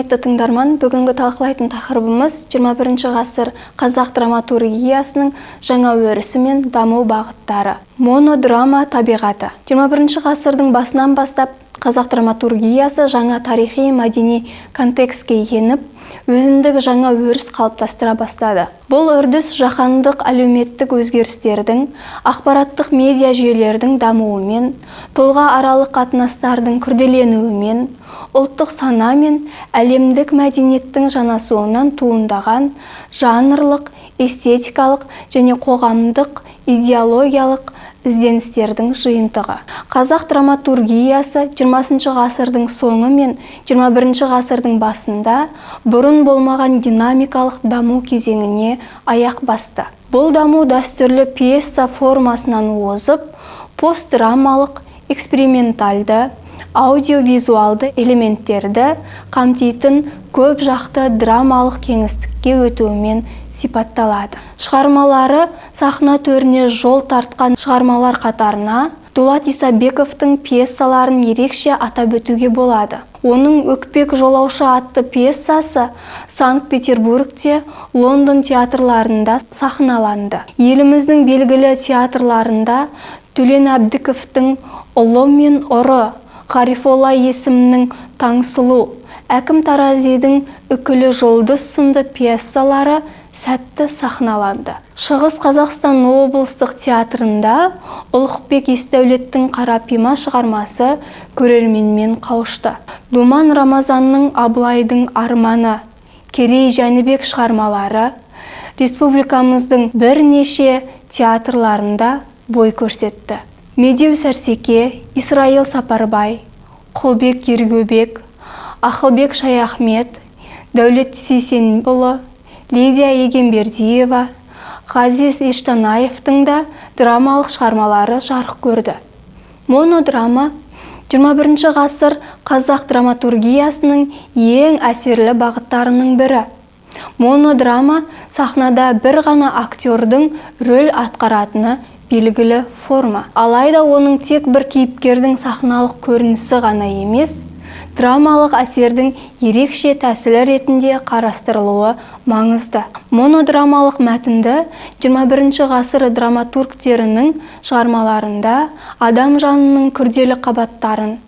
Құрметті тыңдарман, бүгінгі талқылайтын тақырыбымыз 21 ғасыр қазақ драматургиясының жаңа өрісі мен даму бағыттары. Монодрама табиғаты. 21 ғасырдың басынан бастап қазақ драматургиясы жаңа тарихи мәдени контекстке еніп, өзіндік жаңа өріс қалыптастыра бастады. Бұл үрдіс жаһандық әлеуметтік өзгерістердің, ақпараттық медиа жүйелердің дамуымен, тұлға аралық қатынастардың күрделенуімен, ұлттық сана мен әлемдік мәдениеттің жанасуынан туындаған жанрлық, эстетикалық және қоғамдық, идеологиялық ізденістердің жиынтығы. Қазақ драматургиясы 20 ғасырдың соңы мен 21 ғасырдың басында бұрын болмаған динамикалық даму кезеңіне аяқ басты. Бұл даму дәстүрлі пьеса формасынан озып, постдрамалық, экспериментальды, аудиовизуалды элементтерді қамтитын көп жақты драмалық кеңістікке өтуімен сипатталады. Шығармалары сахна төріне жол тартқан шығармалар қатарына Дулат Исабековтың пьесаларын ерекше атап өтуге болады. Оның «Өкпек жолаушы» атты пьесасы Санкт-Петербургте, Лондон театрларында сахналанды. Еліміздің белгілі театрларында Төлен Әбдіковтің «Ұлы мен ұры», Ғарифолла есімнің «Таңсұлу», Әкім Таразидің «Үкілі жұлдыз» сынды пьесалары сәтті сахналанды. Шығыс Қазақстан облыстық театрында Ұлықбек Есдәулеттің «Қарапима» шығармасы көрерменмен қауышты. Думан Рамазанның «Абылайдың арманы», Керей Жәнібек шығармалары республикамыздың бірнеше театрларында бой көрсетті. Медеу Сәрсеке, Исраил Сапарбай, Құлбек Ергөбек, Ақылбек Шаяхмет, Дәулет Сейсенұлы, Лидия Егенбердиева, Ғазиз Ештанаевтың да драмалық шығармалары жарық көрді. Монодрама 21 ғасыр қазақ драматургиясының ең әсерлі бағыттарының бірі. Монодрама сахнада бір ғана актердің рөл атқаратыны белгілі форма. Алайда оның тек бір кейіпкердің сахналық көрінісі ғана емес, драмалық әсердің ерекше тәсілі ретінде қарастырылуы маңызды. Монодрамалық мәтінді 21 ғасыр драматургтерінің шығармаларында адам жанының күрделі қабаттарын,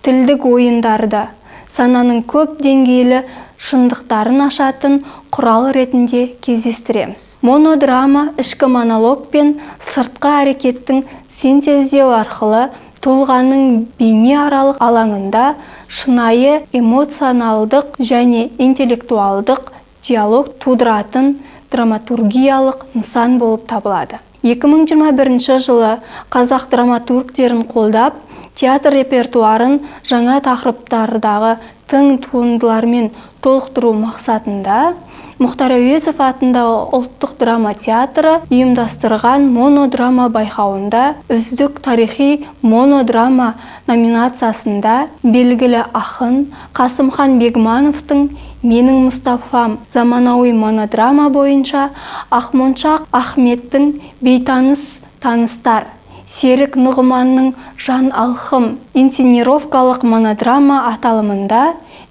тілдік ойындарды, сананың көп деңгейлі шындықтарын ашатын құрал ретінде кездестіреміз. Монодрама ішкі монолог пен сыртқы әрекеттің синтездеу арқылы тұлғаның бейнеаралық алаңында шынайы эмоционалдық және интеллектуалдық диалог тудыратын драматургиялық нысан болып табылады. 2021 жылы қазақ драматургтерін қолдап, театр репертуарын жаңа тақырыптардағы тың туындылармен толықтыру мақсатында Мұхтар Әуезов атындағы ұлттық драма театры ұйымдастырған монодрама байқауында үздік тарихи монодрама номинациясында белгілі ақын Қасымхан Бегмановтың «Менің Мұстафам» заманауи монодрама бойынша, Ақмоншақ Ахметтің «Бейтаныс таныстар», Серік Нұғыманның «Жан алхым» инсценировкалық монодрама аталымында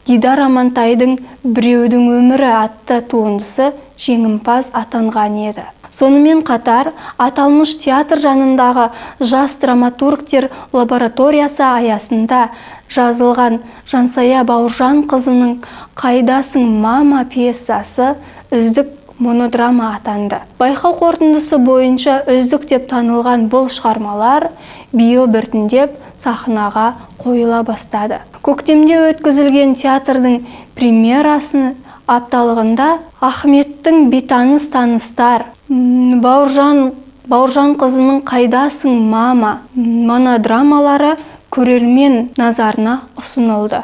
Дидар Амантайдың «Біреудің өмірі» атты туындысы жеңімпаз атанған еді. Сонымен қатар, аталмыш театр жанындағы жас драматургтер лабораториясы аясында жазылған Жансая Бауыржан қызының «Қайдасың, мама» пьесасы үздік монодрама атанды. Байқау қорытындысы бойынша үздік деп танылған бұл шығармалар биыл біртіндеп сахнаға қойыла бастады. Көктемде өткізілген театрдың премьерасы апталығында Ахметтің «Бейтаныс таныстар», Бауыржан қызының «Қайдасың, мама» монодрамалары көрермен назарына ұсынылды.